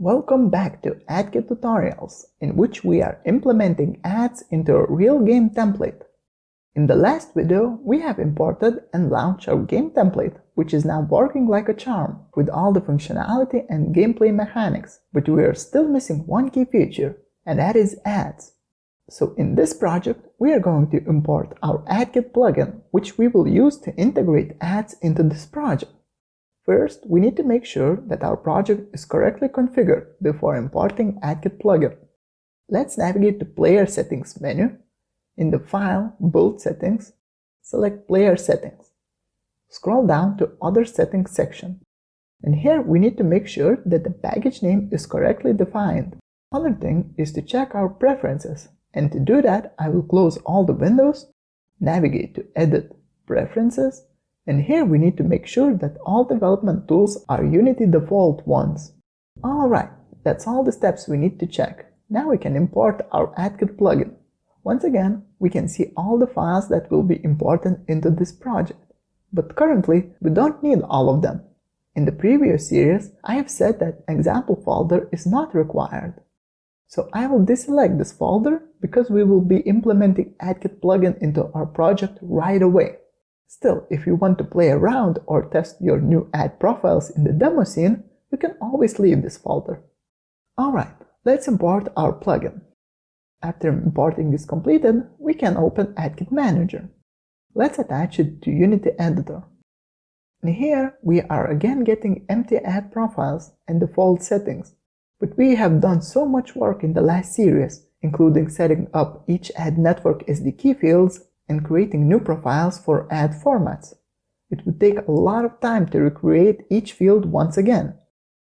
Welcome back to AdKit tutorials, in which we are implementing ads into a real game template. In the last video, we have imported and launched our game template, which is now working like a charm with all the functionality and gameplay mechanics, but we are still missing one key feature, and that is ads. So in this project, we are going to import our AdKit plugin, which we will use to integrate ads into this project. First, we need to make sure that our project is correctly configured before importing AdKit plugin. Let's navigate to Player Settings menu. In the File, Build Settings, select Player Settings. Scroll down to Other Settings section. And here we need to make sure that the package name is correctly defined. Another thing is to check our preferences. And to do that, I will close all the windows, navigate to Edit, Preferences, and here we need to make sure that all development tools are Unity default ones. Alright, that's all the steps we need to check. Now we can import our AdKit plugin. Once again, we can see all the files that will be imported into this project. But currently, we don't need all of them. In the previous series, I have said that example folder is not required. So I will deselect this folder because we will be implementing AdKit plugin into our project right away. Still, if you want to play around or test your new ad profiles in the demo scene, you can always leave this folder. Alright, let's import our plugin. After importing is completed, we can open AdKit Manager. Let's attach it to Unity Editor. And here we are again getting empty ad profiles and default settings. But we have done so much work in the last series, including setting up each ad network SDK fields and creating new profiles for ad formats. It would take a lot of time to recreate each field once again.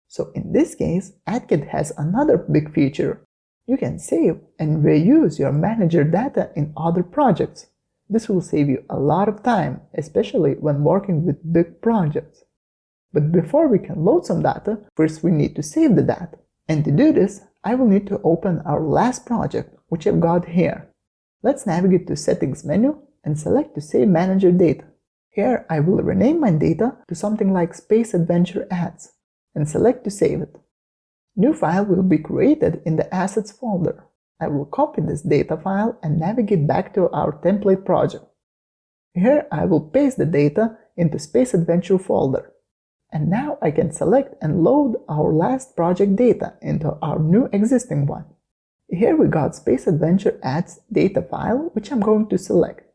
So in this case, AdKit has another big feature. You can save and reuse your manager data in other projects. This will save you a lot of time, especially when working with big projects. But before we can load some data, first we need to save the data. And to do this, I will need to open our last project, which I've got here. Let's navigate to Settings menu and select to save manager data. Here I will rename my data to something like Space Adventure Ads and select to save it. New file will be created in the Assets folder. I will copy this data file and navigate back to our template project. Here I will paste the data into Space Adventure folder. And now I can select and load our last project data into our new existing one. Here we got Space Adventure Ads data file, which I'm going to select.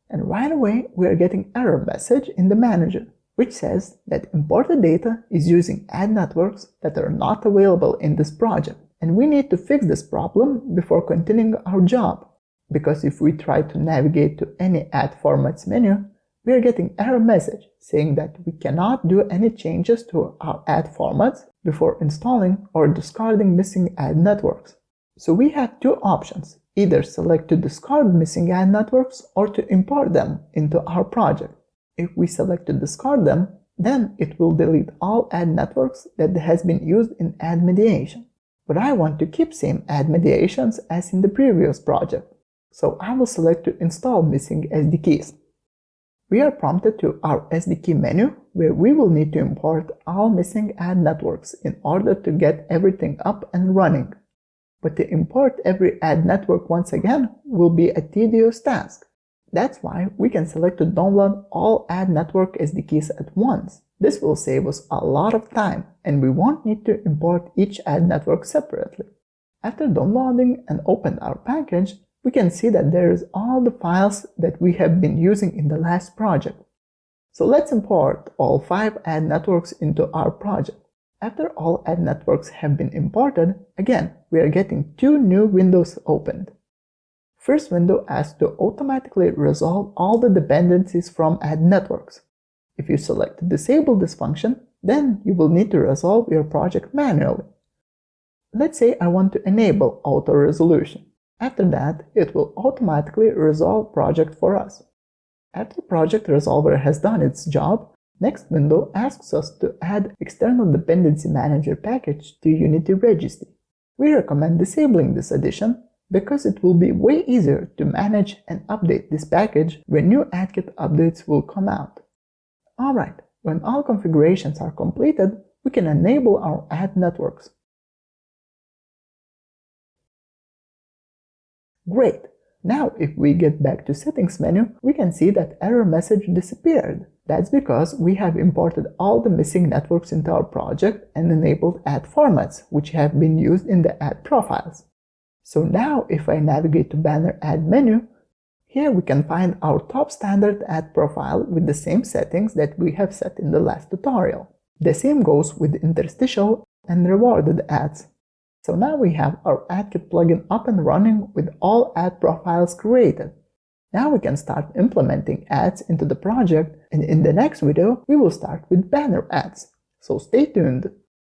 And right away we are getting error message in the manager, which says that imported data is using ad networks that are not available in this project. And we need to fix this problem before continuing our job. Because if we try to navigate to any ad formats menu, we are getting error message saying that we cannot do any changes to our ad formats before installing or discarding missing ad networks. So we have two options, either select to discard missing ad networks or to import them into our project. If we select to discard them, then it will delete all ad networks that has been used in ad mediation. But I want to keep same ad mediations as in the previous project. So I will select to install missing SDKs. We are prompted to our SDK menu, where we will need to import all missing ad networks in order to get everything up and running. But to import every ad network once again will be a tedious task. That's why we can select to download all ad network SDKs at once. This will save us a lot of time, and we won't need to import each ad network separately. After downloading and open our package, we can see that there is all the files that we have been using in the last project. So let's import all 5 ad networks into our project. After all ad networks have been imported, again, we are getting 2 new windows opened. First window asks to automatically resolve all the dependencies from ad networks. If you select to disable this function, then you will need to resolve your project manually. Let's say I want to enable auto resolution. After that, it will automatically resolve project for us. After Project Resolver has done its job, next window asks us to add External Dependency Manager package to Unity Registry. We recommend disabling this addition because it will be way easier to manage and update this package when new AdKit updates will come out. Alright, when all configurations are completed, we can enable our ad networks. Great! Now if we get back to Settings menu, we can see that error message disappeared. That's because we have imported all the missing networks into our project and enabled ad formats, which have been used in the ad profiles. So now if I navigate to Banner Ad menu, here we can find our top standard ad profile with the same settings that we have set in the last tutorial. The same goes with interstitial and rewarded ads. So now we have our AdKit plugin up and running with all ad profiles created. Now we can start implementing ads into the project, and in the next video we will start with banner ads. So stay tuned!